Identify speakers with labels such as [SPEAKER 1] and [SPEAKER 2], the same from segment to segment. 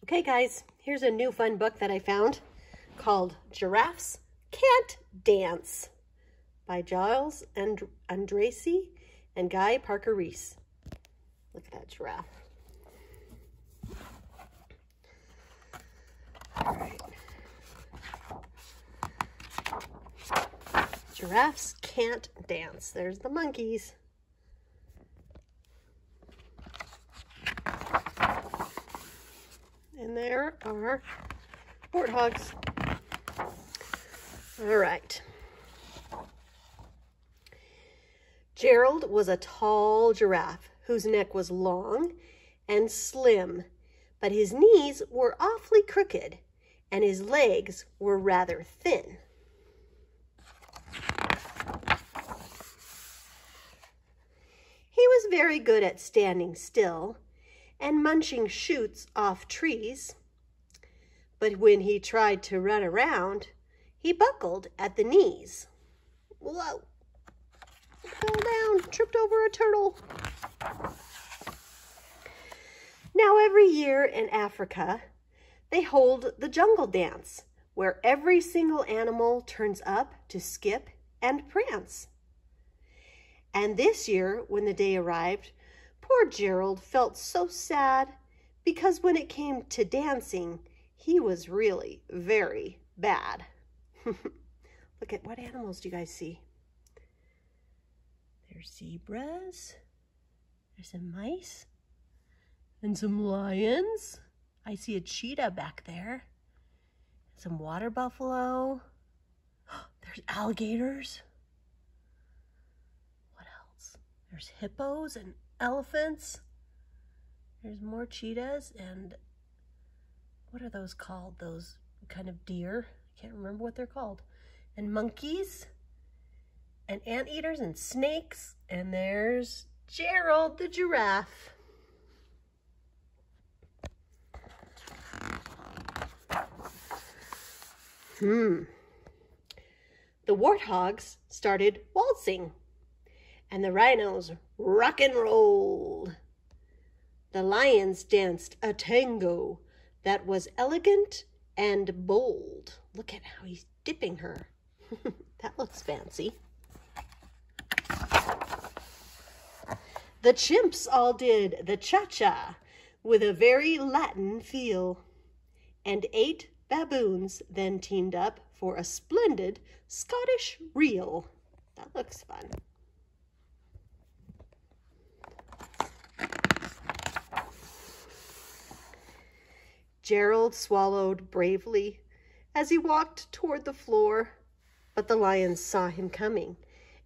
[SPEAKER 1] Okay guys, here's a new fun book that I found called Giraffes Can't Dance by Giles and Andracy and Guy Parker Reese. Look at that giraffe. All right. Giraffes can't dance. There's the monkeys. And there are warthogs. All right. Gerald was a tall giraffe whose neck was long and slim, but his knees were awfully crooked and his legs were rather thin. He was very good at standing still and munching shoots off trees, but when he tried to run around, he buckled at the knees. Whoa! Fell down, tripped over a turtle. Now every year in Africa, they hold the jungle dance, where every single animal turns up to skip and prance. And this year, when the day arrived, poor Gerald felt so sad because when it came to dancing, he was really very bad. Look at what animals do you guys see? There's zebras, there's some mice, and some lions. I see a cheetah back there, some water buffalo. There's alligators. What else? There's hippos and elephants. There's more cheetahs and what are those called? Those kind of deer. I can't remember what they're called. And monkeys and anteaters and snakes. And there's Gerald the giraffe. The warthogs started waltzing, and the rhinos rock and rolled. The lions danced a tango that was elegant and bold. Look at how he's dipping her. That looks fancy. The chimps all did the cha-cha with a very Latin feel, and 8 baboons then teamed up for a splendid Scottish reel. That looks fun. Gerald swallowed bravely as he walked toward the floor, but the lions saw him coming,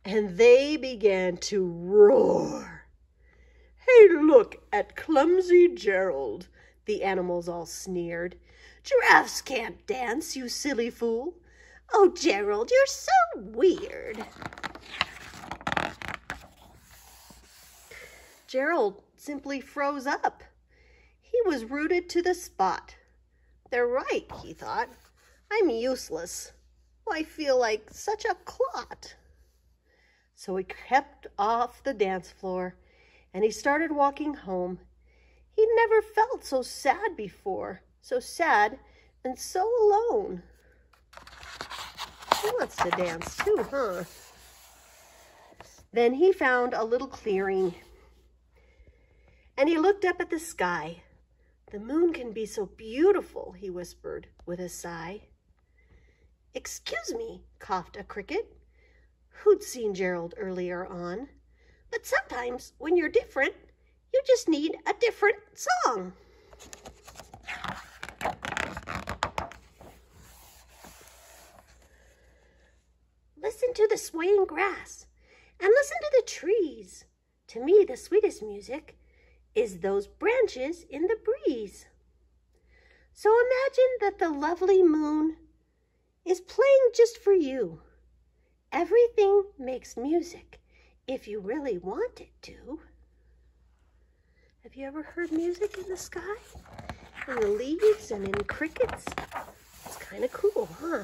[SPEAKER 1] and they began to roar. "Hey, look at clumsy Gerald," the animals all sneered. "Giraffes can't dance, you silly fool. Oh, Gerald, you're so weird." Gerald simply froze up. He was rooted to the spot. They're right, he thought. I'm useless. I feel like such a clot. So he kept off the dance floor and he started walking home. He'd never felt so sad before, so sad and so alone. He wants to dance too, huh? Then he found a little clearing and he looked up at the sky. "The moon can be so beautiful," he whispered with a sigh. "Excuse me," coughed a cricket, who'd seen Gerald earlier on, "but sometimes when you're different, you just need a different song." "Listen to the swaying grass and listen to the trees. To me, the sweetest music is those branches in the breeze. So imagine that the lovely moon is playing just for you. Everything makes music if you really want it to." Have you ever heard music in the sky? In the leaves and in crickets? It's kind of cool, huh?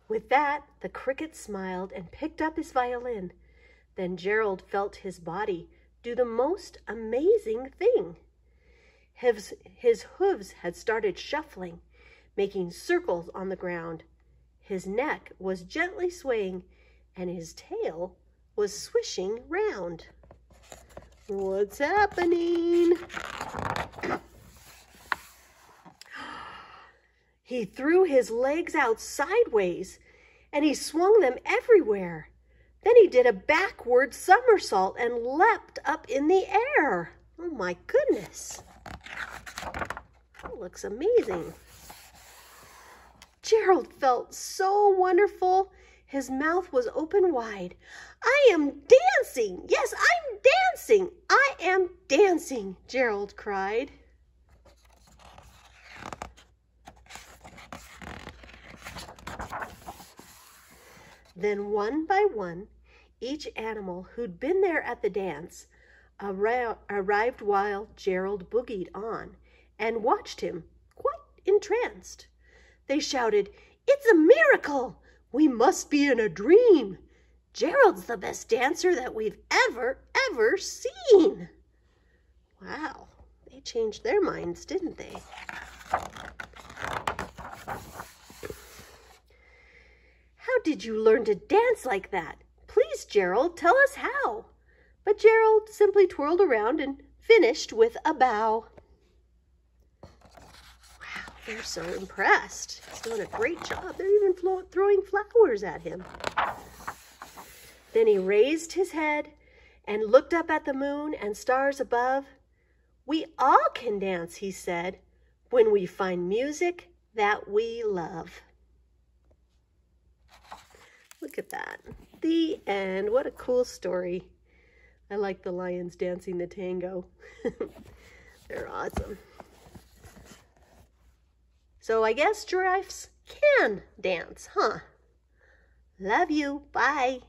[SPEAKER 1] With that, the cricket smiled and picked up his violin. Then Gerald felt his body do the most amazing thing. His hooves had started shuffling, making circles on the ground. His neck was gently swaying, and his tail was swishing round. What's happening? He threw his legs out sideways, and he swung them everywhere. Then he did a backward somersault and leapt up in the air. Oh my goodness. That looks amazing. Gerald felt so wonderful. His mouth was open wide. I am dancing. Yes, I'm dancing. I am dancing, Gerald cried. Then one by one, each animal who'd been there at the dance arrived while Gerald boogied on and watched him, quite entranced. They shouted, "It's a miracle! We must be in a dream! Gerald's the best dancer that we've ever seen!" Wow, they changed their minds, didn't they? How did you learn to dance like that? Please, Gerald, tell us how. But Gerald simply twirled around and finished with a bow. Wow, they're so impressed. He's doing a great job. They're even throwing flowers at him. Then he raised his head and looked up at the moon and stars above. "We all can dance," he said, "when we find music that we love." Look at that. The end. What a cool story. I like the lions dancing the tango. They're awesome. So I guess giraffes can dance, huh? Love you. Bye.